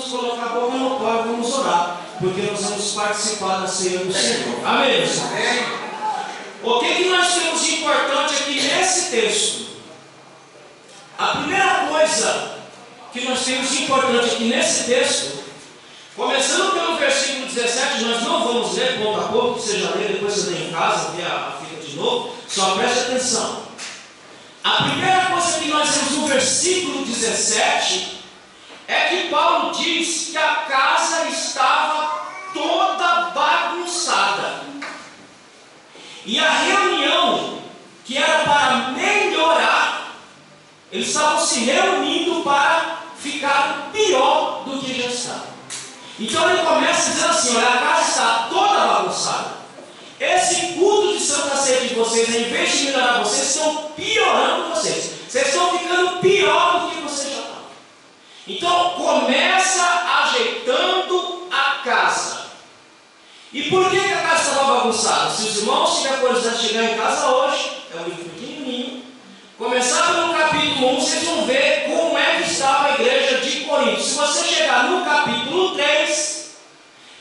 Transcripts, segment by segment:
vamos colocar a boca no pó e vamos orar, porque nós vamos participar da ceia do Senhor. Amém, meus irmãos? O que nós temos de importante aqui nesse texto? A primeira coisa que nós temos de importante aqui nesse texto, começando pelo versículo 17, nós não vamos ler ponto a ponto, você já lê, depois você lê em casa, vê a fita de novo, só preste atenção. A primeira coisa que nós temos no versículo 17 é que Paulo diz que a casa estava toda bagunçada. E a reunião, que era para melhorar, eles estavam se reunindo para ficar pior do que já estava. Então ele começa dizendo assim: olha, a casa está toda bagunçada. Esse culto de Santa Ceia de vocês, em vez de melhorar vocês, estão piorando vocês. Vocês estão ficando pior do que vocês já estavam. Então começa ajeitando a casa. E por que a casa estava bagunçada? Se os irmãos tiverem curiosidade de chegar em casa hoje, é um livro pequenininho, começar pelo capítulo 1, vocês vão ver como é que estava a igreja de Corinto. Se você chegar no capítulo 3,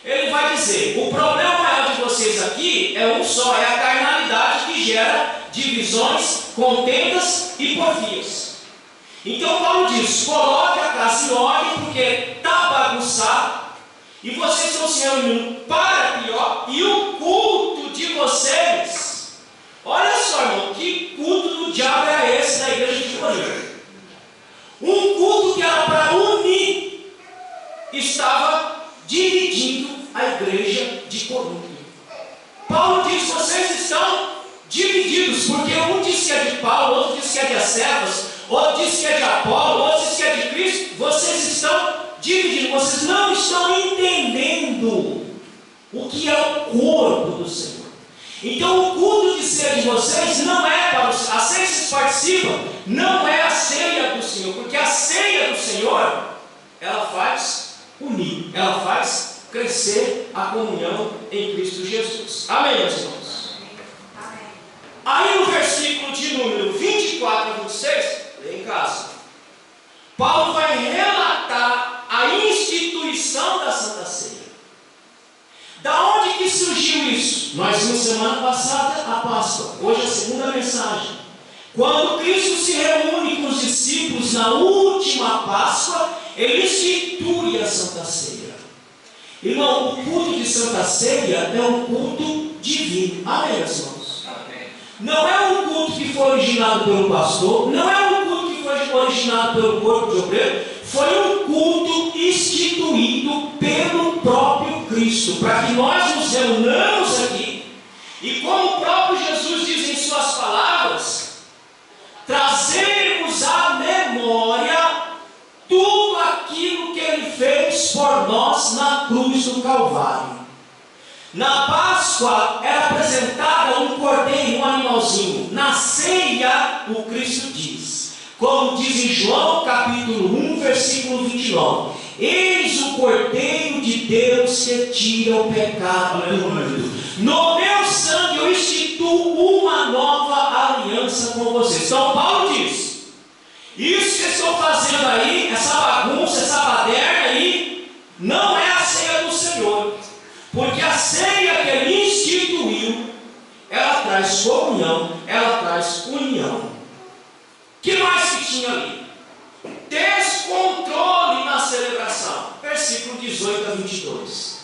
ele vai dizer: o problema maior de vocês aqui é um só, é a carnalidade que gera divisões, contendas e porfias. Então Paulo diz: coloque a casa em ordem, porque está bagunçado, e vocês estão se reunindo para pior, e o culto de vocês, olha só, irmão, que culto do diabo é esse da igreja de Corinto? Um culto que era para unir, estava dividindo a igreja de Corinto. Paulo diz: vocês estão divididos, porque um diz que é de Paulo, outro diz que é de Cefas, outro diz que é de Apolo, outro diz que é de Cristo. Vocês estão divididos, vocês não estão entendendo o que é o corpo do Senhor. Então o culto de ceia de vocês não é para a ceia que vocês participam, não é a ceia do Senhor, porque a ceia do Senhor, ela faz unir, ela faz crescer a comunhão em Cristo Jesus. Amém, meus irmãos? Amém. Aí no versículo de número 24 a 26, lê em casa, Paulo vai relatar a instituição da Santa Ceia. Da onde que surgiu isso? Nós vimos semana passada a Páscoa, hoje a segunda mensagem. Quando Cristo se reúne com os discípulos na última Páscoa, ele institui a Santa Ceia. Irmão, o culto de Santa Ceia é um culto divino. Amém, meus irmãos? Amém. Não é um culto que foi originado pelo pastor, não é um culto que foi originado pelo corpo de obreiro, foi um culto instituído pelo próprio Cristo, para que nós nos reunamos aqui, e como o próprio Jesus diz em suas palavras, trazermos à memória tudo aquilo que Ele fez por nós na cruz do Calvário. Na Páscoa era apresentado um cordeiro, um animalzinho. Na ceia, o Cristo diz, como diz em João capítulo 1, versículo 29, eis o Cordeiro de Deus que tira o pecado do mundo. No meu sangue eu instituo uma nova aliança com vocês. Então Paulo diz, isso que estão fazendo aí, essa bagunça, essa baderna aí, não é a ceia do Senhor, porque a ceia que Ele instituiu, ela traz comunhão, ela traz união. O que mais que tinha ali? Descontrole na celebração. Versículo 18 a 22.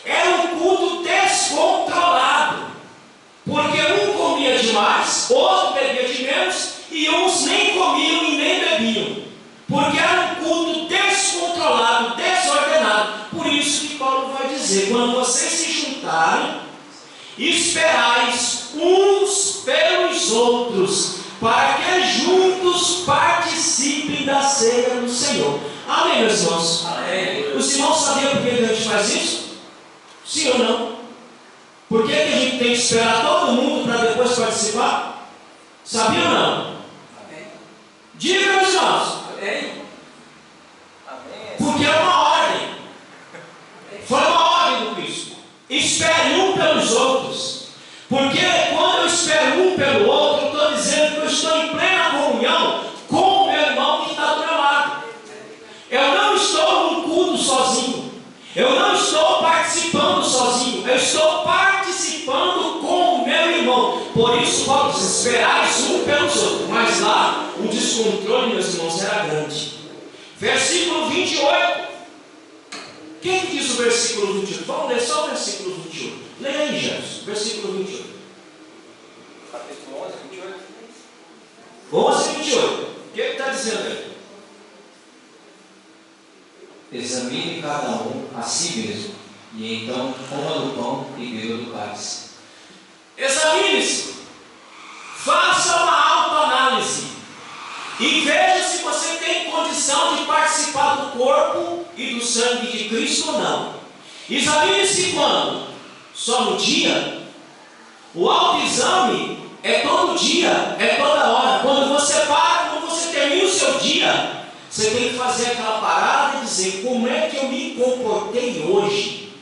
Era um culto descontrolado, porque um comia demais, outro bebia de menos, e uns nem comiam e nem bebiam, porque era um culto descontrolado, desordenado. Por isso que Paulo vai dizer: quando vocês se juntarem, esperais uns pelos outros, para que juntos participem da ceia do Senhor. Amém, meus irmãos? Amém. Os irmãos sabiam por que a gente faz isso? Sim ou não? Por que a gente tem que esperar todo mundo para depois participar? Sabia ou não? Amém. Diga, meus irmãos. Amém. Porque é uma ordem. Foi uma ordem do Cristo. Espere um pelos outros. Porque quando eu espero um pelo outro, eu estou dizendo que eu estou em plena comunhão com o meu irmão que está do meu lado. Eu não estou num culto só Eu não estou participando sozinho, eu estou participando com o meu irmão. Por isso, Paulo diz: esperais um pelos outros. Mas lá, o descontrole, meus irmãos, era grande. Versículo 28. O que diz o versículo 28? Vamos ler só o versículo 28. Leia aí, Jesus, versículo 28. Capítulo 11, 28. 11, 28. O que está dizendo aí? Examine cada um a si mesmo, e então coma do pão e beba do cálice. Examine-se, faça uma autoanálise e veja se você tem condição de participar do corpo e do sangue de Cristo ou não. Examine-se quando? Só no dia? O autoexame é todo dia, é toda hora. Quando você para, quando você termina o seu dia, você tem que fazer aquela parada e dizer: como é que eu me comportei hoje?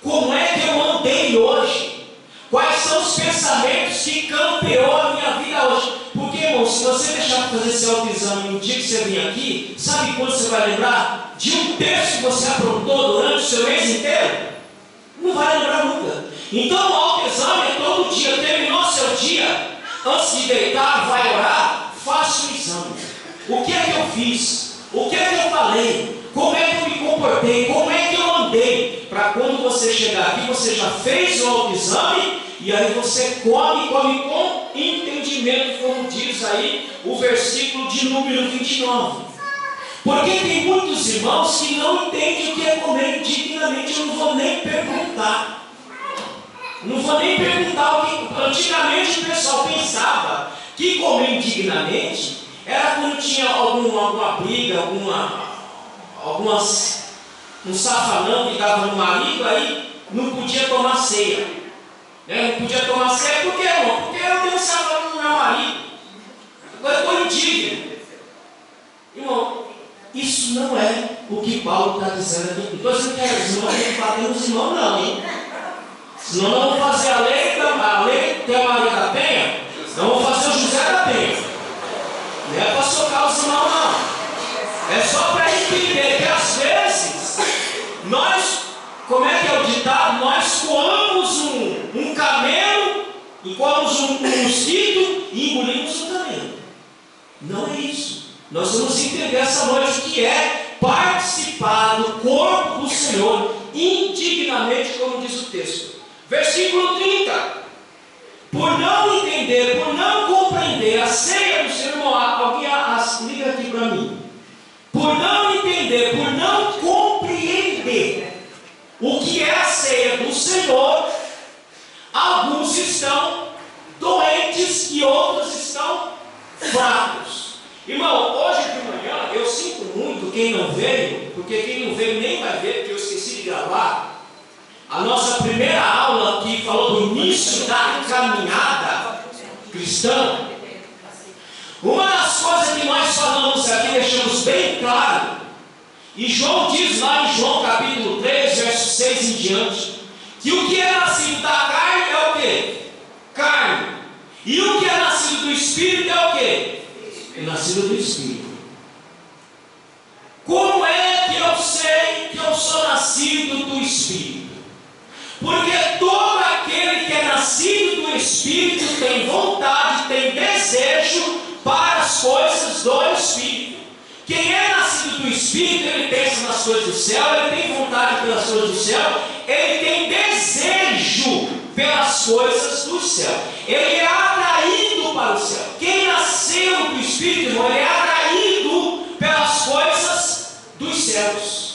Como é que eu andei hoje? Quais são os pensamentos que campeou a minha vida hoje? Porque, irmão, se você deixar de fazer esse autoexame no dia que você vir aqui, sabe quando você vai lembrar? De um texto que você aprontou durante o seu mês inteiro? Não vai lembrar nunca. Então o autoexame é todo dia. Terminou seu dia, antes de deitar, vai orar, faça o exame. O que é que eu fiz? O que é que eu falei? Como é que eu me comportei? Como é que eu andei? Para quando você chegar aqui, você já fez o autoexame e aí você come com entendimento, como diz aí o versículo de número 29. Porque tem muitos irmãos que não entendem o que é comer dignamente. Eu não vou nem perguntar. Não vou nem perguntar o que. Antigamente o pessoal pensava que comer indignamente era quando tinha alguma briga, um safanão que dava no marido, aí não podia tomar ceia. Não podia tomar ceia por quê, irmão? Porque eu tenho um safanão no meu marido. Agora eu estou indigno. Irmão, isso não é o que Paulo está dizendo aqui. Estou dizendo que os irmãos têm que bater nos irmãos, não, hein? Senão não vamos fazer a lei tem a Maria da Penha, não vamos fazer o José da Penha. Não é para socar os irmãos, não. É só para entender que às vezes nós, como é que é o ditado? Nós coamos um camelo e coamos um mosquito e engolimos um camelo. Não é isso. Nós vamos entender essa noite o que é participar do corpo do Senhor indignamente, como diz o texto. Versículo 30. Por não entender, por não compreender a ceia do Senhor, alguém liga aqui para mim. Por não entender, por não compreender o que é a ceia do Senhor, alguns estão doentes e outros estão fracos. Irmão, hoje de manhã eu sinto muito quem não veio, porque quem não veio nem vai ver, porque eu esqueci de gravar a nossa primeira aula que falou do início da caminhada cristã. Uma das coisas que nós falamos aqui, deixamos bem claro, e João diz lá em João capítulo 3, verso 6 em diante, que o que é nascido da carne é o quê? Carne. E o que é nascido do Espírito é o quê? É nascido do Espírito. Como é que eu sei que eu sou nascido do Espírito? Porque todo aquele que é nascido do Espírito tem vontade, tem desejo para as coisas do Espírito. Quem é nascido do Espírito, ele pensa nas coisas do céu, ele tem vontade pelas coisas do céu, ele tem desejo pelas coisas do céu. Ele é atraído para o céu. Quem nasceu do Espírito, irmão, ele é atraído pelas coisas dos céus.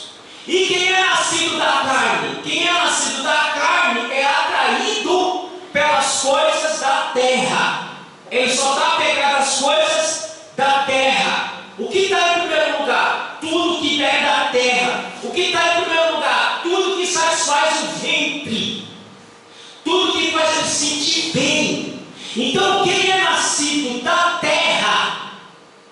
E quem é nascido da carne? Quem é nascido da carne é atraído pelas coisas da terra. Ele só está pegando as coisas da terra. O que está em primeiro lugar? Tudo que é da terra. O que está em primeiro lugar? Tudo que satisfaz o ventre. Tudo que faz ele se sentir bem. Então quem é nascido da terra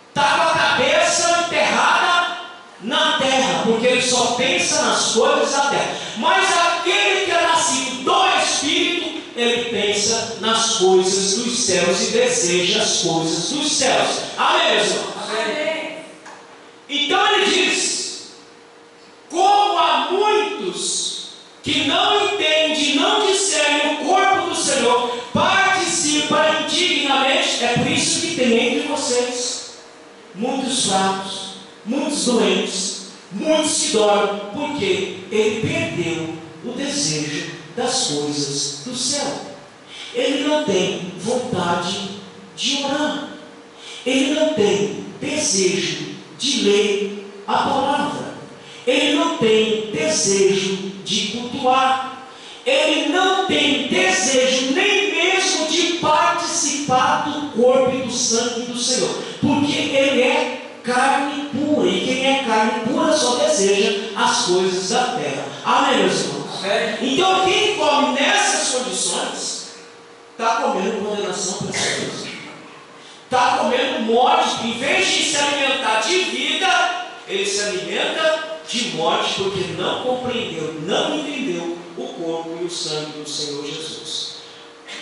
está com a cabeça enterrada na terra, porque ele só pensa nas coisas da terra. Mas aquele que é nascido do Espírito, ele pensa nas coisas dos céus e deseja as coisas dos céus. Amém, irmão? Amém. Então ele diz: como há muitos que não entende, não discerne o corpo do Senhor, participa indignamente. É por isso que tem entre vocês muitos fracos, muitos doentes, muitos que dormem, porque ele perdeu o desejo das coisas do céu. Ele não tem vontade de orar, ele não tem desejo de ler a palavra, ele não tem desejo de cultuar, ele não tem desejo nem mesmo de participar do corpo e do sangue do Senhor, porque ele é carne pura, e quem é carne pura só deseja as coisas da terra. Amém, meus irmãos? Então quem come nessas condições está comendo condenação para si mesmo, está comendo morte. Em vez de se alimentar de vida, ele se alimenta de morte, porque não compreendeu, não entendeu o corpo e o sangue do Senhor Jesus.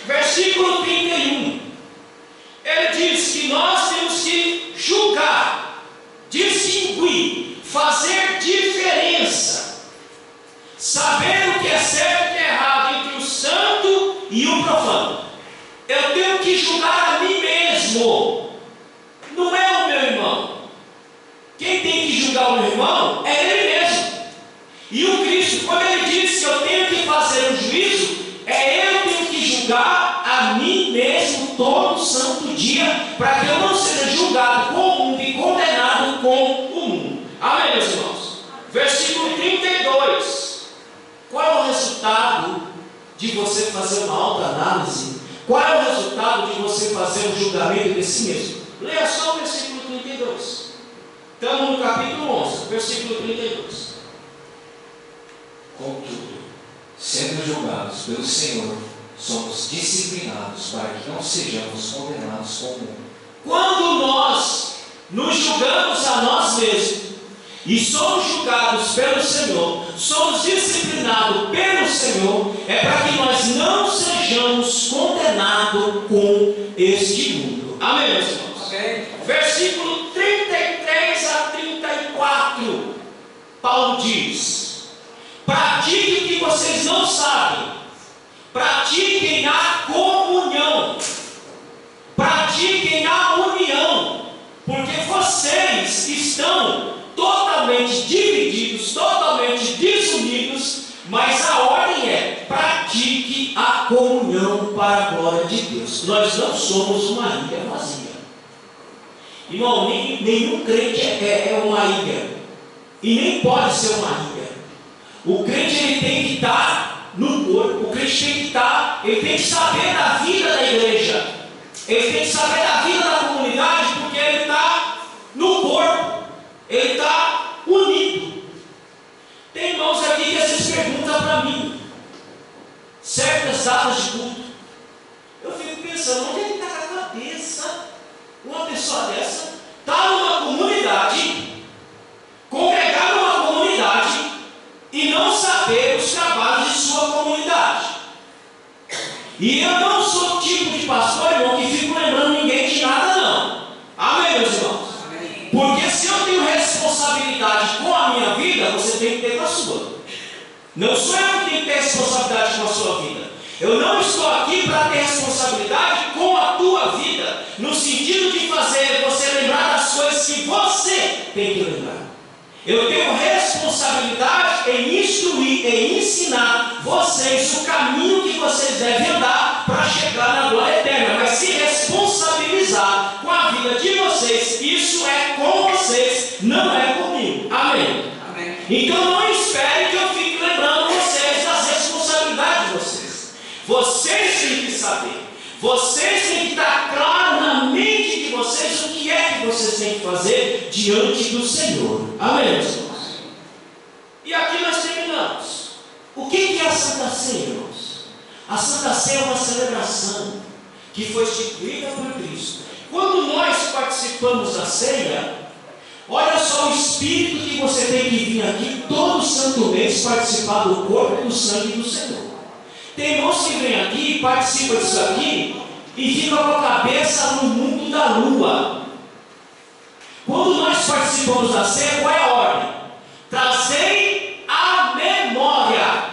Versículo 31, ele diz que nós temos que julgar, distinguir, fazer diferença, saber o que é certo e o que é errado entre o santo e o profano. Eu tenho que julgar a mim mesmo, não é o meu irmão. Quem tem que julgar o meu irmão é ele mesmo. E o Cristo, quando ele diz que eu tenho que fazer um juízo, eu tenho que julgar a mim mesmo todo santo dia, para que eu não seja julgado com o mundo e condenado com o mundo. Amém, meus irmãos? Versículo 32. Qual é o resultado de você fazer uma autoanálise? Qual é o resultado de você fazer um julgamento de si mesmo? Leia só o versículo 32. Estamos no capítulo 11, versículo 32. Contudo, sendo julgados pelo Senhor, somos disciplinados para que não sejamos condenados com o mundo. Quando nós nos julgamos a nós mesmos e somos julgados pelo Senhor, somos disciplinados pelo Senhor, é para que nós não sejamos condenados com este mundo. Amém, meus irmãos? Amém. Versículo 33 a 34, Paulo diz: pratiquem o que vocês não sabem, pratiquem a comunhão, pratiquem a união, porque vocês estão totalmente divididos, totalmente desunidos, mas a ordem é: pratique a comunhão para a glória de Deus. Nós não somos uma ilha vazia. Irmão, nenhum crente é uma ilha, e nem pode ser uma ilha. O crente ele tem que estar no corpo, o crente tem que estar, ele tem que saber da vida da igreja, ele tem que saber da vida da comunidade, porque ele está no corpo, ele está unido. Tem irmãos aqui que às vezes perguntam para mim certas datas de culto. Eu fico pensando, onde é que está a cabeça uma pessoa dessa? Está numa comunidade, congregar numa comunidade e não saber os trabalhos de sua comunidade. E eu não sou o tipo de pastor, irmão, que fico lembrando ninguém de nada, não. Amém, meus irmãos? Porque se eu tenho responsabilidade com a minha vida, você tem que ter com a sua. Não sou eu que tenho que ter responsabilidade com a sua vida. Eu não estou aqui para ter responsabilidade com a tua vida, no sentido de fazer você lembrar das coisas que você tem que lembrar. Eu tenho responsabilidade em instruir, em ensinar vocês o caminho que vocês devem andar para chegar na glória eterna. Mas se responsabilizar com a vida de vocês, isso é com vocês, não é comigo. Amém? Amém. Então não espere que eu fique lembrando vocês das responsabilidades de vocês. Vocês têm que saber. Vocês têm que estar claro na mente de vocês o que é que vocês têm que fazer diante do Senhor. Amém, meus irmãos? E aqui nós terminamos. O que é a Santa Ceia, irmãos? A Santa Ceia é uma celebração que foi instituída por Cristo. Quando nós participamos da ceia, olha só o espírito que você tem que vir aqui todo santo mês participar do corpo e do sangue do Senhor. Tem irmãos que vêm aqui, participam disso aqui e ficam com a cabeça no mundo da lua. Quando nós participamos da ceia, qual é a ordem? Trazei a memória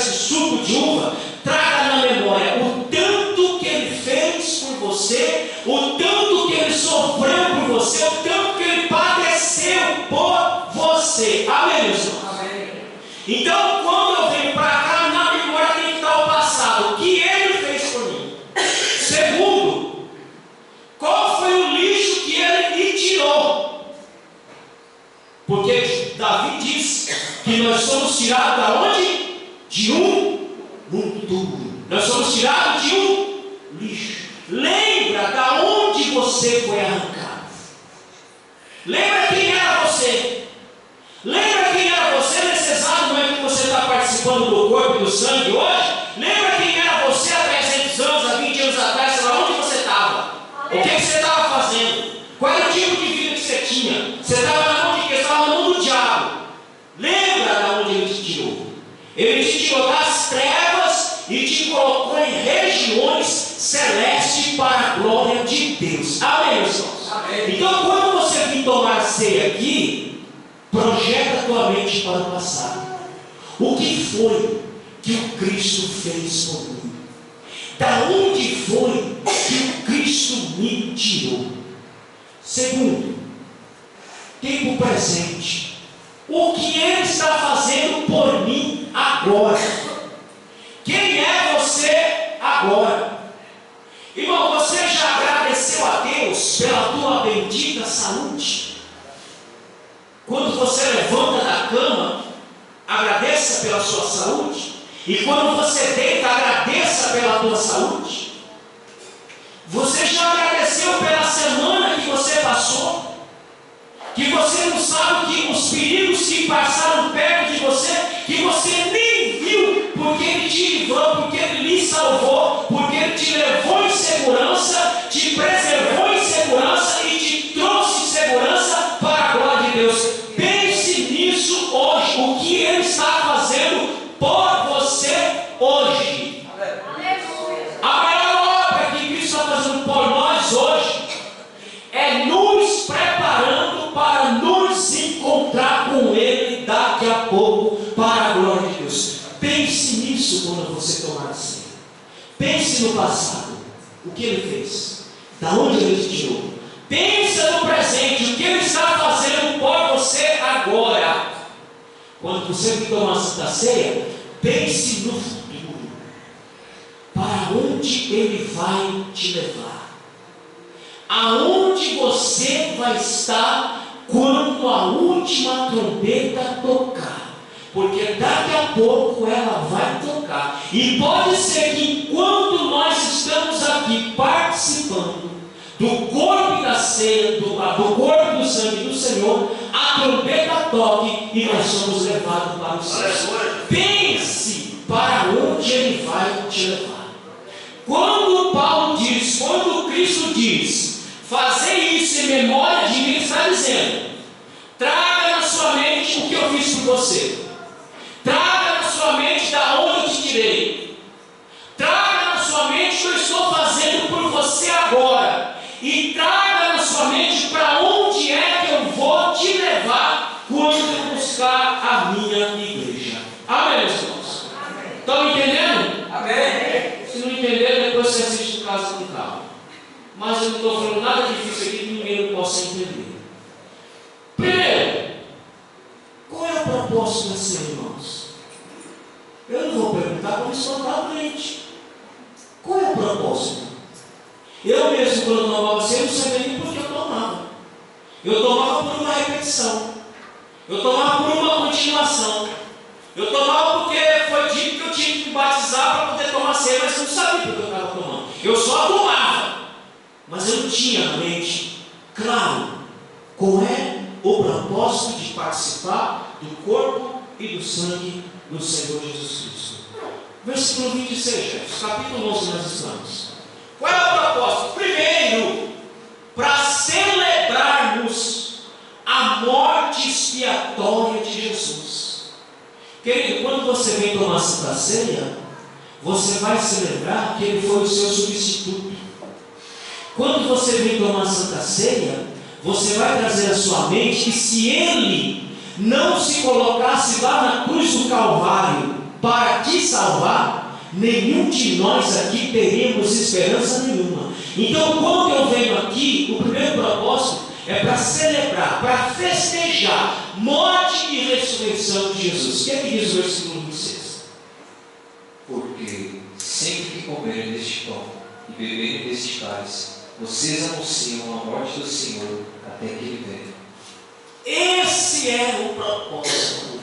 esse suco de uva, traga na memória o tanto que Ele fez por você, o tanto que Ele sofreu por você, o tanto que Ele padeceu por você. Amém, meus irmãos? Então, quando eu venho para cá, na memória tem que estar o passado, o que Ele fez por mim. Segundo, qual foi o lixo que Ele me tirou? Porque Davi diz que nós somos tirados da onde? De um monturo. Nós somos tirados de um lixo. Lembra da onde você foi arrancado. Lembra quem era você. Lembra quem era você nesse exato momento que você está participando do corpo e do sangue hoje? Lembra quem era você há 300 anos, há 20 anos atrás, sei lá onde você estava? O que você estava fazendo? Qual era o tipo de vida que você tinha? Você estava na mão de quem? Você estava na mão do diabo. Lembra de onde Ele te tirou? Ele te tirou das trevas e te colocou em regiões celestes para a glória de Deus. Amém, meus irmãos? Amém. Então, quando você vir tomar ceia aqui, projeta a tua mente para o passado. O que foi que o Cristo fez por mim? Da onde foi que o Cristo me tirou? Segundo, tempo presente. O que Ele está fazendo por mim agora? Quem é você agora? Irmão, você já agradeceu a Deus pela tua bendita saúde? Quando você levanta da cama, agradeça pela sua saúde. E quando você deita, agradeça pela tua saúde. Você já agradeceu pela semana que você passou? Que você não sabe que os perigos que passaram perto de você, que você nem viu, porque Ele te livrou, porque Ele lhe salvou, porque Ele te levou em segurança, te preservou em segurança e te trouxe em segurança para a glória de Deus. Pense nisso hoje, o que Ele está fazendo por você hoje. A maior obra que Cristo está fazendo por nós hoje é nos preparando para nos encontrar com Ele daqui a pouco para a glória de Deus. Pense nisso quando você tomar a ceia. Pense no passado, o que Ele fez, da onde Ele te tirou. Pensa no presente, o que Ele está fazendo por você agora. Quando você vir tomar a Santa Ceia, pense no futuro, para onde Ele vai te levar. Aonde você vai estar quando a última trombeta tocar? Porque daqui a pouco ela vai tocar. E pode ser que enquanto nós estamos aqui participando do corpo e da ceia, do corpo e do sangue do Senhor, a trombeta toque e nós somos levados para o céu. Pense para onde Ele vai te levar. Quando Paulo diz, quando Cristo diz, fazer isso em memória de mim, Ele está dizendo, traga na sua mente o que eu fiz por você. Traga na sua mente da onde eu te tirei. Traga na sua mente o que eu estou fazendo por você agora. E traga na sua mente para onde é que eu vou te levar quando eu buscar a minha igreja. Amém, meus irmãos? Estão entendendo? Amém. Se não entender, depois você assiste em casa com calma. Mas eu não estou falando nada difícil aqui que ninguém não possa entender. Primeiro, qual é o propósito da ceia, irmãos? Eu não vou perguntar como isso está doente. Qual é o propósito? Eu mesmo, quando tomava ceia, não sabia nem por que eu tomava. Eu tomava por uma repetição. Eu tomava por uma continuação. Eu tomava porque foi dito que eu tinha que me batizar para poder tomar ceia, mas eu não sabia por que eu estava tomando. Eu só tomava. Mas eu não tinha na mente, claro, qual é o propósito de participar do corpo e do sangue do Senhor Jesus Cristo. Versículo 26, capítulo 11 nós estamos. Qual é o propósito? Primeiro, para celebrarmos a morte expiatória de Jesus. Querido, quando você vem tomar a Santa Ceia, você vai celebrar que Ele foi o seu substituto. Quando você vem tomar a Santa Ceia, você vai trazer à sua mente que se Ele não se colocasse lá na cruz do Calvário, para te salvar, nenhum de nós aqui teremos esperança nenhuma. Então, quando eu venho aqui, o primeiro propósito é para celebrar, para festejar morte e ressurreição de Jesus. O que é que diz o versículo 26? Porque sempre que comerem deste pão e beberem deste cálice, vocês anunciam a morte do Senhor até que Ele venha. Esse é o propósito.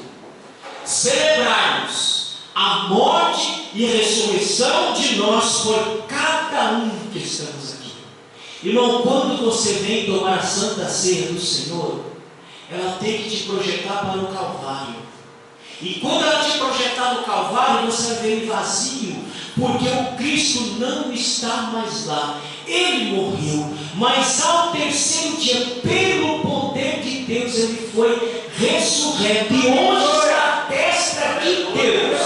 Celebrarmos a morte e ressurreição de nós por cada um que estamos aqui. Irmão, quando você vem tomar a Santa Ceia do Senhor, ela tem que te projetar para o Calvário. E quando ela te projetar no Calvário, você vai ver ele vazio, porque o Cristo não está mais lá. Ele morreu, mas ao terceiro dia, pelo poder de Deus, ele foi ressurreto. E onde está a destra de Deus,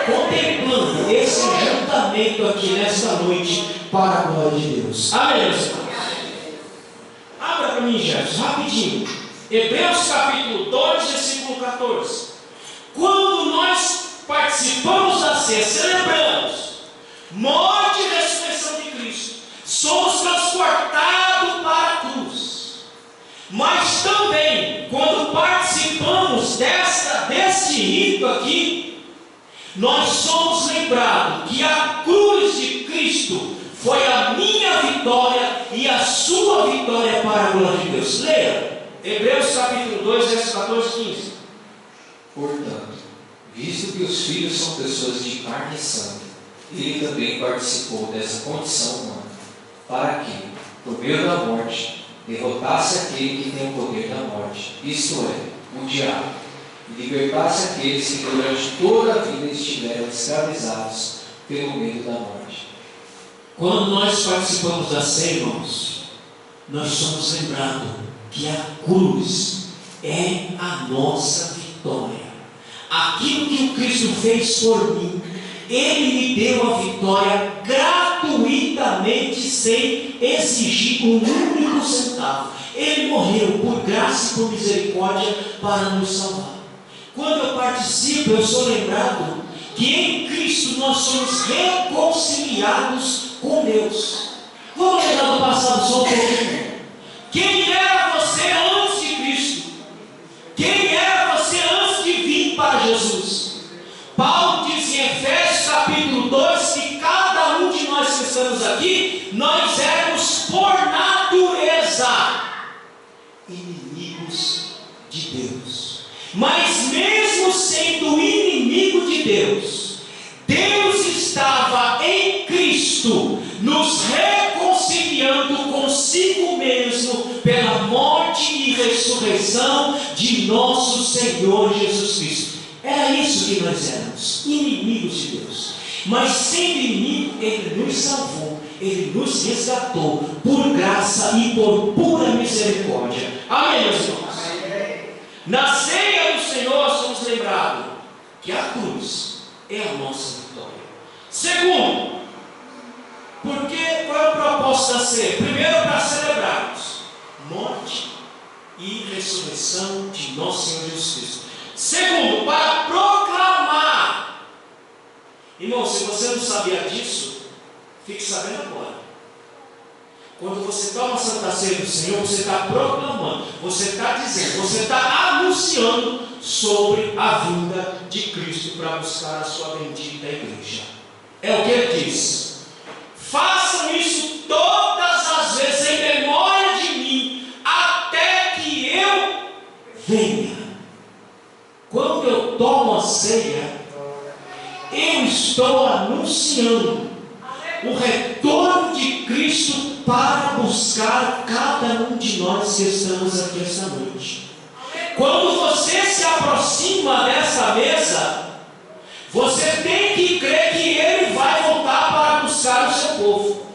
contemplando esse ajuntamento aqui nesta noite, para a glória de Deus. Amém, meus irmãos? Abra para mim, Jefferson, rapidinho. Hebreus capítulo 2, versículo 14. Quando nós participamos da ceia, celebramos morte e ressurreição de Cristo, somos transportados para a cruz. Mas também, quando participamos desse rito aqui, nós somos lembrados que a cruz de Cristo foi a minha vitória e a sua vitória para a glória de Deus. Leia Hebreus capítulo 2, versos 14 e 15. Portanto, visto que os filhos são pessoas de carne e sangue, ele também participou dessa condição humana, para que, por meio da morte, derrotasse aquele que tem o poder da morte, isto é, o diabo, e libertasse aqueles que durante toda a vida estiveram escravizados pelo medo da morte. Quando nós participamos da ceia, irmãos, nós somos lembrados que a cruz é a nossa vitória. Aquilo que o Cristo fez por mim, Ele me deu a vitória gratuitamente, sem exigir um único centavo. Ele morreu por graça e por misericórdia para nos salvar. Quando eu participo, eu sou lembrado que em Cristo nós somos reconciliados com Deus. Vamos lembrar do passado só um pouquinho. Quem era você antes de Cristo? Quem era você antes de vir para Jesus? Paulo diz em Efésios capítulo 2 que cada um de nós que estamos aqui, nós éramos por natureza inimigos de Deus. Mas mesmo sendo inimigo de Deus, Deus estava em Cristo nos reconciliando consigo mesmo pela morte e ressurreição de nosso Senhor Jesus Cristo. Era isso que nós éramos, inimigos de Deus. Mas sendo inimigo, Ele nos salvou, Ele nos resgatou por graça e por pura misericórdia. Amém, meus irmãos? Na ceia do Senhor somos lembrados que a cruz é a nossa vitória. Segundo, porque qual é o propósito da ceia? Primeiro, para celebrarmos morte e ressurreição de nosso Senhor Jesus Cristo. Segundo, para proclamar. Irmão, se você não sabia disso, fique sabendo agora. Quando você toma a Santa Ceia do Senhor, você está proclamando, você está dizendo, você está anunciando sobre a vinda de Cristo para buscar a sua bendita igreja. É o que ele diz. Façam isso todas as vezes em memória de mim, até que eu venha. Quando eu tomo a ceia, eu estou anunciando o retorno de Cristo para buscar cada um de nós que estamos aqui esta noite. Quando você se aproxima dessa mesa, você tem que crer que Ele vai voltar para buscar o seu povo.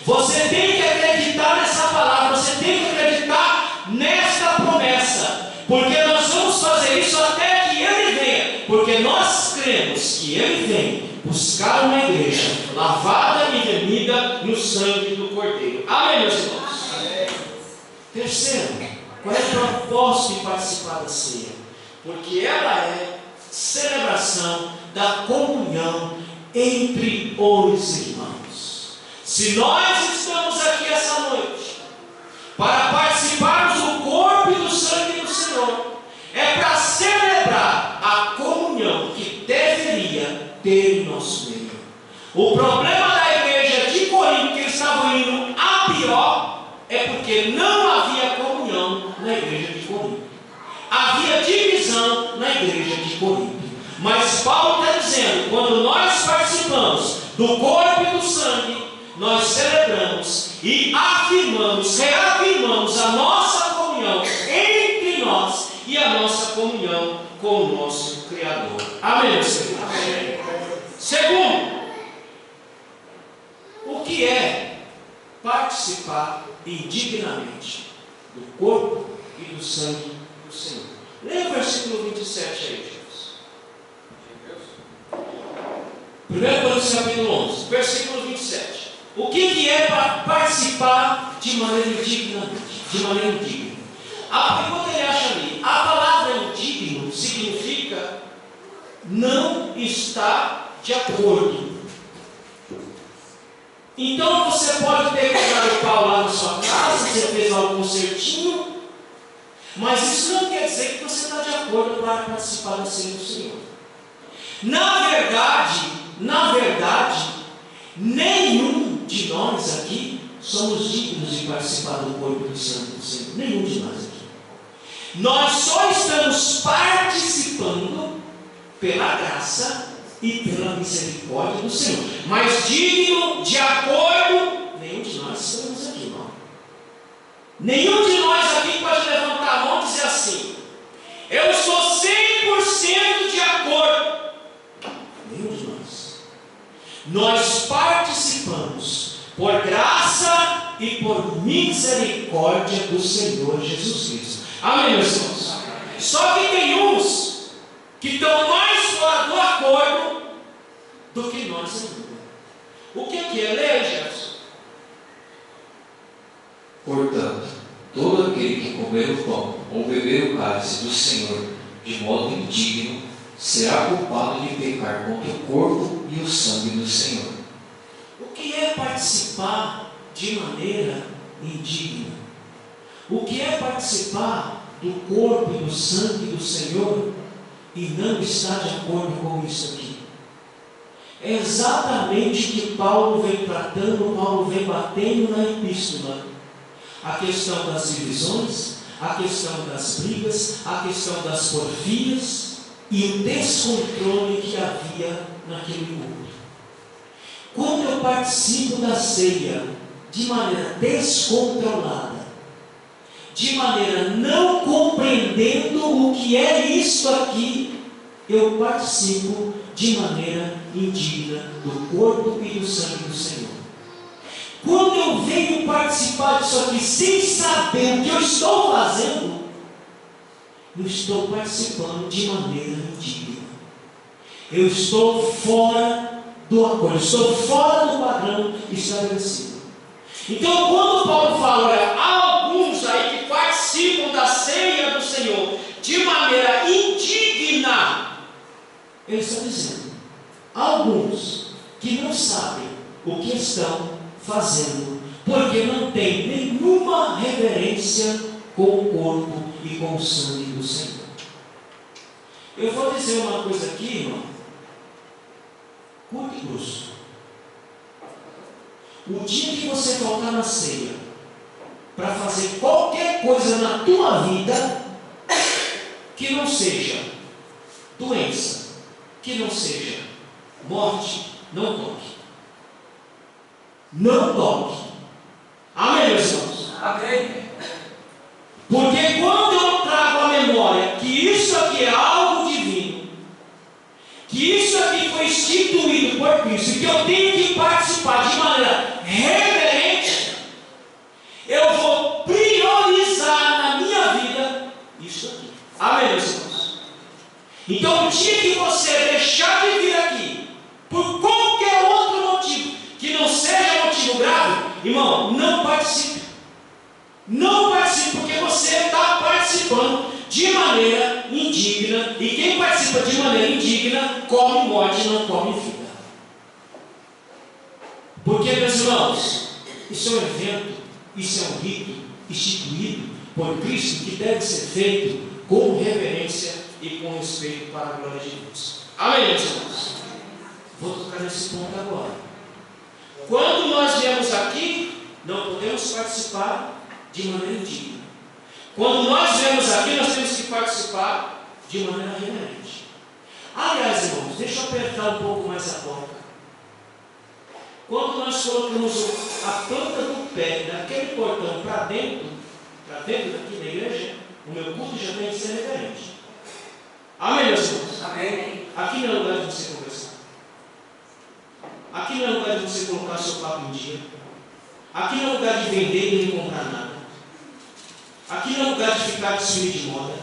Você tem que acreditar nessa palavra, você tem que acreditar nesta promessa, porque nós vamos fazer isso até que Ele venha, porque nós cremos que Ele vem buscar uma igreja lavada e remida no sangue do Cordeiro. Amém, meus irmãos? Amém. Terceiro, qual é o propósito de participar da ceia? Porque ela é celebração da comunhão entre os irmãos. Se nós estamos aqui essa noite para participarmos do corpo e do sangue do Senhor, é para celebrar a comunhão que deveria ter em nosso meio. O problema da igreja de Corinto, que eles estavam indo a pior, é porque não havia comunhão na igreja de Corinto. Havia divisão na igreja de Corinto. Mas Paulo está dizendo, quando nós participamos do corpo e do sangue, nós celebramos e afirmamos, reafirmamos a nossa comunhão entre nós e a nossa comunhão com o nosso Criador. Amém, Senhor? Amém. Segundo, o que é participar indignamente do corpo e do sangue do Senhor? Leia o versículo 27 aí, Jesus. 1 Coríntios capítulo 11, versículo 27. O que é para participar de maneira indignamente? De maneira indigna. Enquanto ele acha ali, a palavra indigno significa não estar de acordo. Então você pode ter quebrado o pau lá na sua casa, você fez algo certinho, mas isso não quer dizer que você está de acordo para participar da ceia do Senhor. Na verdade, nenhum de nós aqui somos dignos de participar do corpo e do sangue do Senhor. Nenhum de nós aqui. Nós só estamos participando pela graça e pela misericórdia do Senhor. Mas digno, de acordo, nenhum de nós estamos aqui, irmão. Nenhum de nós aqui pode levantar a mão e dizer assim: eu sou 100% de acordo. Nenhum de nós. Nós participamos por graça e por misericórdia do Senhor Jesus Cristo. Amém, meus irmãos? Só que tem uns que estão mais fora do acordo do que nós ainda. O que é? Leia, Jefferson. Portanto, todo aquele que comer o pão ou beber o cálice do Senhor de modo indigno será culpado de pecar contra o corpo e o sangue do Senhor. O que é participar de maneira indigna? O que é participar do corpo e do sangue do Senhor e não estar de acordo com isso aqui? É exatamente o que Paulo vem tratando, Paulo vem batendo na epístola. A questão das divisões, a questão das brigas, a questão das porfias e o descontrole que havia naquele mundo. Quando eu participo da ceia de maneira descontrolada, de maneira não compreendendo o que é isso aqui, eu participo de maneira indigna do corpo e do sangue do Senhor. Quando eu venho participar disso aqui sem saber o que eu estou fazendo, eu estou participando de maneira indigna. Eu estou fora do acordo, estou fora do padrão estabelecido. Então, quando Paulo fala, olha, há alguns aí que participam da ceia do Senhor de maneira indigna, ele está dizendo, há alguns que não sabem o que estão fazendo, porque não tem nenhuma reverência com o corpo e com o sangue do Senhor. Eu vou dizer uma coisa aqui, irmão, curto e grosso. O dia que você faltar na ceia para fazer qualquer coisa na tua vida que não seja doença, que não seja morte, não toque. Não toque. Amém, meus irmãos? Amém. Porque quando eu trago à memória que isso aqui é algo divino, que isso aqui foi instituído por Cristo, e que eu tenho que participar de maneira reverente, eu vou priorizar na minha vida isso aqui. Amém, meus irmãos? Então, o dia que você deixar de vir aqui, por qualquer outro motivo, que não seja motivo grave, irmão, não participe. Não participe, porque você está participando de maneira indigna, e quem participa de maneira indigna digna come morte e não come vida. Porque, meus irmãos, isso é um evento, isso é um rito instituído por Cristo que deve ser feito com reverência e com respeito para a glória de Deus. Amém, meus irmãos? Vou tocar nesse ponto agora. Quando nós viemos aqui, não podemos participar de maneira indigna. Quando nós viemos aqui, nós temos que participar de maneira reverente. Aliás, irmãos, deixa eu apertar um pouco mais a boca. Quando nós colocamos a planta do pé daquele portão para dentro daqui da igreja, o meu culto já tem que ser reverente. Amém, meus irmãos? Amém. Aqui não é lugar de você conversar. Aqui não é lugar de você colocar seu papo em dia. Aqui não é lugar de vender e nem comprar nada. Aqui não é lugar de ficar desfile de moda.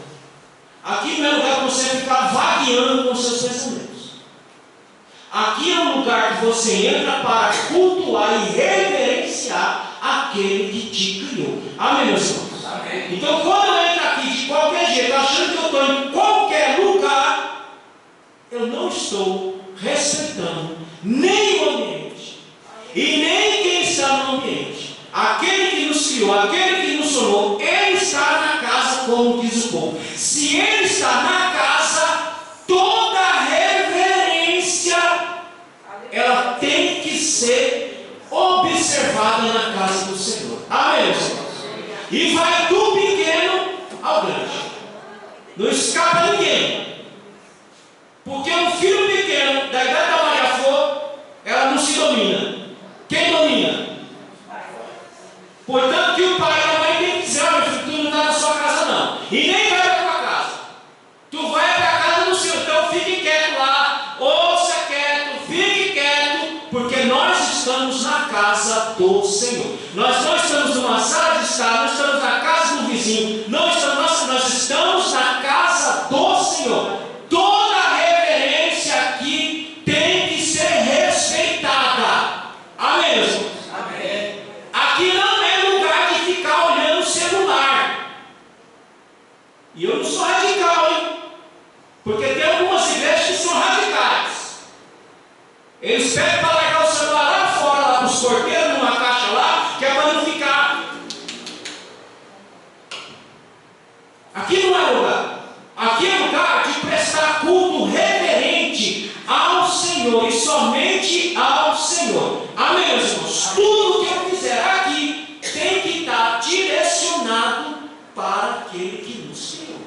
Aqui não é lugar para você ficar vagueando com seus pensamentos. Aqui é um lugar que você entra para cultuar e reverenciar aquele que te criou. Amém, meus irmãos? Amém. Então, quando eu entro aqui de qualquer jeito, achando que eu estou em qualquer lugar, eu não estou respeitando nem o ambiente e nem quem está no ambiente. Aquele que nos criou, aquele que nos sonhou, ele está na casa, como diz o povo. Se ele está na casa, toda reverência ela tem que ser observada na casa do Senhor. Amém, irmãos? E vai do pequeno ao grande. Não escapa ninguém. Porque um filho pequeno, da idade da Maria Flor, ela não se domina. Quem domina? Portanto, que o pai e a mãe tem que dizer: olha, filho, tu não está na sua casa não. E nem vai para a tua casa. Tu vai para a casa do Senhor. Então fique quieto lá. Ouça quieto, fique quieto. Porque nós estamos na casa do Senhor. Nós não estamos numa sala de estar, nós estamos na casa do vizinho. Nós estamos na casa do Senhor. Toda reverência aqui tem que ser respeitada. Amém, meus irmãos? Amém. Aqui não é lugar de ficar olhando o celular. E eu não sou radical, hein? Porque tem algumas igrejas que são radicais. Eles pedem para largar o celular lá fora, lá para os porteiros, numa caixa lá, que é para não ficar. Aqui não é lugar. Aqui é lugar de prestar culto reverente ao Senhor e somente ao Senhor. Amém, meus irmãos? Tudo que eu fizer aqui tem que estar direcionado para aquele que nos criou.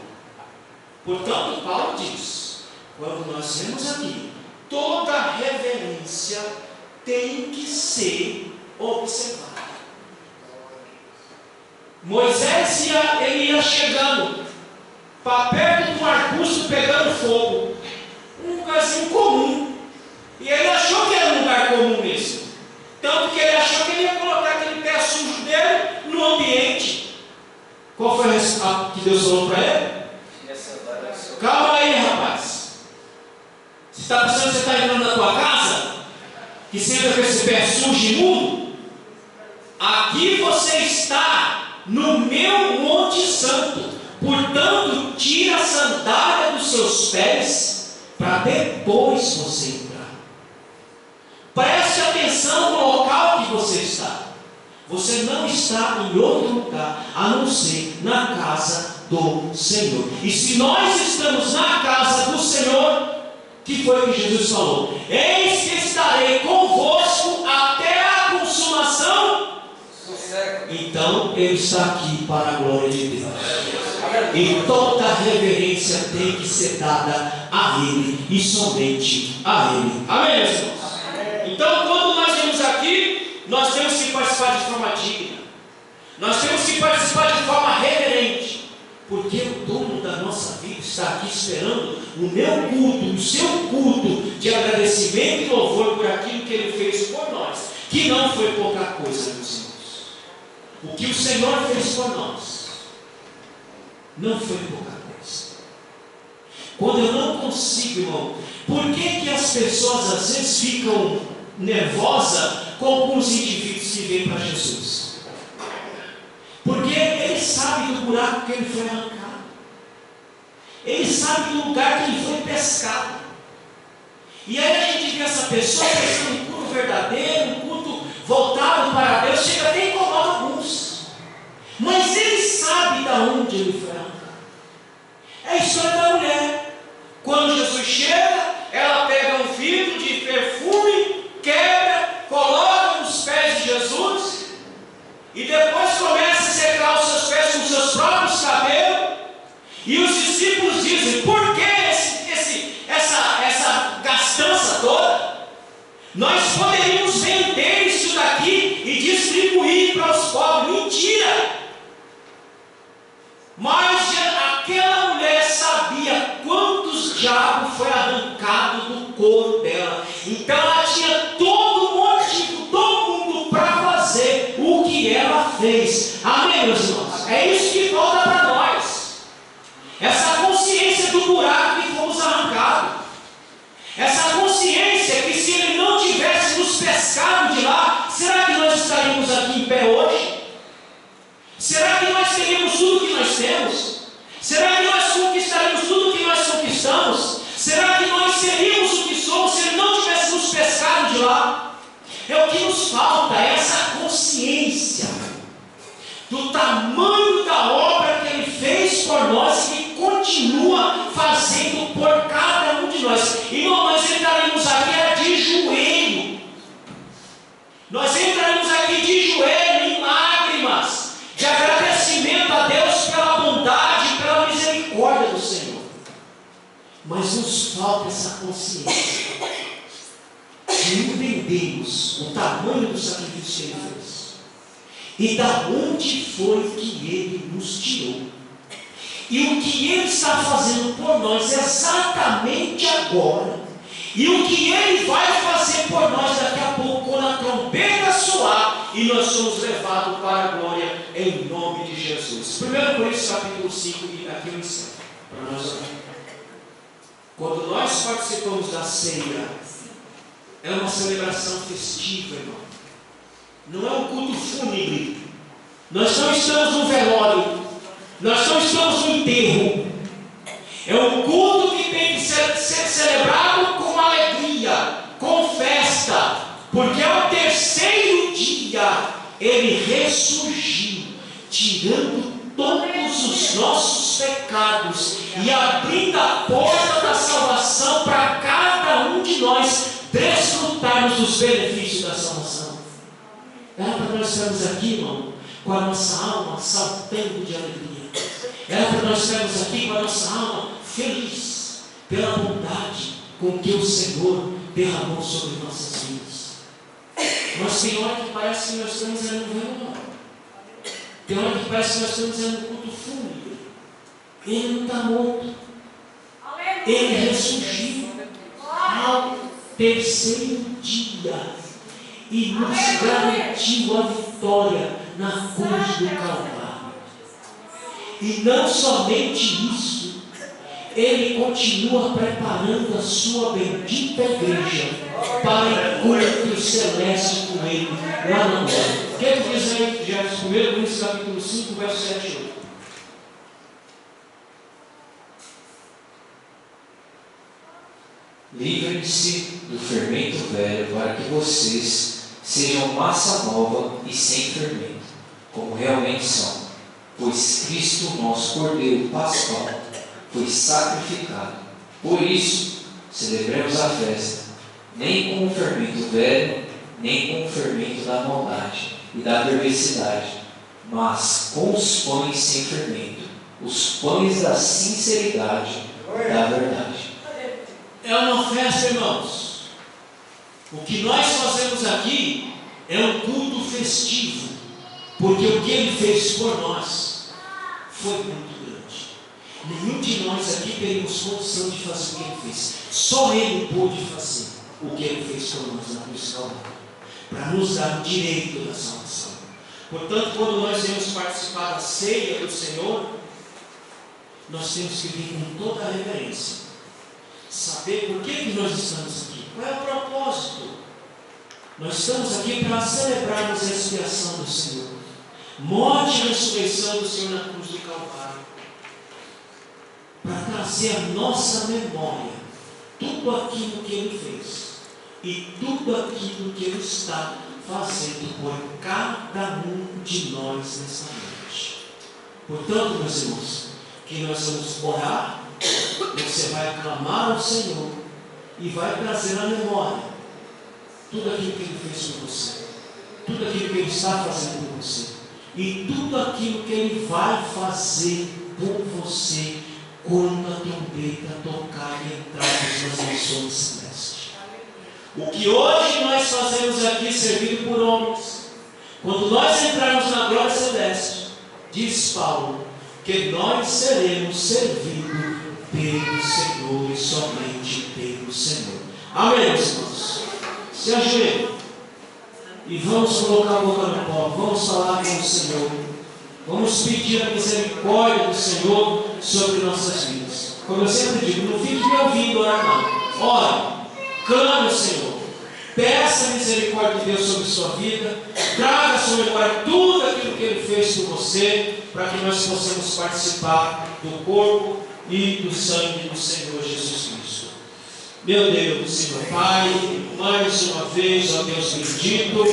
Portanto, Paulo diz: quando nós vemos aqui, toda reverência tem que ser observada. Moisés ia chegando para perto de um arbusto pegando fogo, um lugarzinho comum, e ele achou que era um lugar comum mesmo, tanto que ele achou que ele ia colocar aquele pé sujo dele no ambiente. Qual foi a resposta que Deus falou para ele? Calma aí, rapaz. Você está pensando que você está entrando na tua casa, que você entra com esse pé sujo e imundo? Aqui você está no meu monte santo. Portanto, tira a sandália dos seus pés para depois você entrar. Preste atenção no local que você está. Você não está em outro lugar a não ser na casa do Senhor. E se nós estamos na casa do Senhor, que foi o que Jesus falou? Eis que estarei convosco até a consumação. Então ele está aqui para a glória de Deus. E toda reverência tem que ser dada a Ele e somente a Ele. Amém, meus irmãos? Então, quando nós vemos aqui, nós temos que participar de forma digna. Nós temos que participar de forma reverente. Porque o dono da nossa vida está aqui esperando o meu culto, o seu culto de agradecimento e louvor por aquilo que Ele fez por nós. Que não foi pouca coisa, meus irmãos. O que o Senhor fez por nós não foi pouca coisa. Quando eu não consigo, irmão, por que as pessoas às vezes ficam nervosas com alguns indivíduos que vêm para Jesus? Porque ele sabe do buraco que ele foi arrancado. Ele sabe do lugar que ele foi pescado. E aí a gente vê essa pessoa pensando em culto verdadeiro, um culto voltado para Deus, chega até a incomodar alguns. Mas ele sabe de onde ele foi arrancado. É a história da mulher. Quando Jesus chega, ela pega um vidro de perfume, quebra, coloca nos pés de Jesus e depois começa a secar os seus pés com os seus próprios cabelos. E os discípulos dizem: por que essa gastança toda? Nós poderíamos vender isso daqui e distribuir para os pobres. Mentira! Mas aquela mulher sabia quantos diabos foi arrancado do corpo dela. Então ela tinha todo motivo, todo mundo para fazer o que ela fez. Amém, meus irmãos? É isso que falta para nós. Essa consciência do buraco que fomos arrancados. Essa consciência que se ele não tivesse nos pescado de lá, será que nós estaríamos aqui em pé hoje? Será que nós teríamos tudo que nós temos? Será que nós conquistaríamos tudo que nós conquistamos? Será que nós seríamos o que somos se ele não tivesse nos pescado de lá? É o que nos falta, é essa consciência do tamanho da obra que ele fez por nós e continua fazendo por cada um de nós. Irmão, nós entraremos aqui de joelho. Nós entraremos aqui de joelho, em lágrimas, de agradecimento a Deus pela bondade e pela misericórdia do Senhor. Mas nos falta essa consciência de entendermos o tamanho do sacrifício que ele fez e da onde foi que ele nos tirou. E o que ele está fazendo por nós exatamente agora, e o que ele vai fazer por nós daqui a pouco, quando a trombeta soar e nós somos levados para a glória, em nome de Jesus. 1 Coríntios capítulo 5, e aqui eu encerro para nós orar. Quando nós participamos da ceia, é uma celebração festiva, irmão. Não é um culto fúnebre. Nós não estamos no velório. Nós não estamos no enterro. É um culto que tem que ser celebrado com alegria, com festa, porque ao terceiro dia ele ressurgiu, tirando todos os nossos pecados e abrindo a porta da salvação para cada um de nós desfrutarmos dos benefícios da salvação. Era para nós estarmos aqui, irmão, com a nossa alma saltando de alegria. Era para nós estarmos aqui com a nossa alma feliz pela bondade com que o Senhor derramou sobre nossas vidas. Mas tem hora que parece que nós estamos no velório. Tem hora que parece que nós estamos no culto fúnebre. Ele não está morto. Ele ressurgiu ao terceiro dia e nos garantiu a vitória na cruz do Calvário. E não somente isso, ele continua preparando a sua bendita igreja para encontro celeste com ele lá na glória. O que diz aí, Jefferson? 1 Coríntios capítulo 5, verso 7 e 8. Livrem-se do fermento velho, para que vocês sejam massa nova e sem fermento, como realmente são. Pois Cristo, nosso Cordeiro Pascal, foi sacrificado. Por isso, celebremos a festa, nem com o fermento velho, nem com o fermento da maldade e da perversidade, mas com os pães sem fermento, os pães da sinceridade e da verdade. É uma festa, irmãos. O que nós fazemos aqui é um culto festivo, porque o que ele fez por nós foi muito grande. Nenhum de nós aqui teríamos condição de fazer o que ele fez. Só ele pôde fazer o que ele fez por nós na cruz do Calvário, para nos dar o direito da salvação. Portanto, quando nós vamos participar da ceia do Senhor, nós temos que vir com toda a reverência, saber por que nós estamos aqui, qual é o propósito. Nós estamos aqui para celebrarmos a expiação do Senhor, morte e ressurreição do Senhor na cruz do Calvário, para trazer à nossa memória tudo tudo aquilo que Ele fez e tudo aquilo que Ele está fazendo por cada um de nós nessa noite. Portanto, meus irmãos, que nós vamos orar, você vai clamar ao Senhor e vai trazer à memória tudo aquilo que Ele fez por você, tudo aquilo que Ele está fazendo por você e tudo aquilo que Ele vai fazer por você quando a trombeta tocar e entrarmos nas nações celestes. O que hoje nós fazemos aqui, servido por homens, quando nós entrarmos na glória celeste, diz Paulo, que nós seremos servidos pelo Senhor e somente pelo Senhor. Amém, meus irmãos? Se ajoelhem e vamos colocar a boca no pó, vamos falar com o Senhor, vamos pedir a misericórdia do Senhor sobre nossas vidas. Como eu sempre digo, não fique me ouvindo orar não. Ore, clame ao Senhor, peça a misericórdia de Deus sobre sua vida, traga à sua memória tudo aquilo que Ele fez por você, para que nós possamos participar do corpo e do sangue do Senhor Jesus Cristo. Meu Deus e meu Pai, mais uma vez, ó Deus bendito,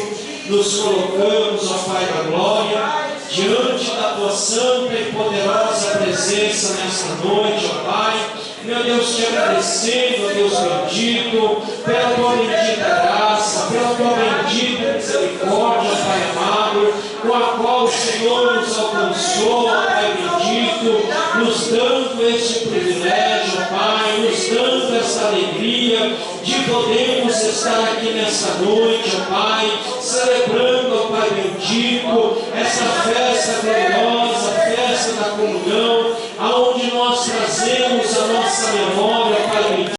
nos colocamos, ó Pai da glória, diante da Tua santa e poderosa presença nesta noite, ó Pai. Meu Deus, te agradecendo, ó Deus bendito, pela Tua bendita graça, pela Tua bendita misericórdia, ó Pai amado, com a qual o Senhor nos alcançou, ó Pai bendito, nos dando este privilégio, ó Pai, nos dando essa alegria de podermos estar aqui nesta noite, ó Pai, celebrando, ó Pai bendito, essa festa gloriosa, festa da comunhão, aonde nós trazemos a nossa memória, Pai bendito,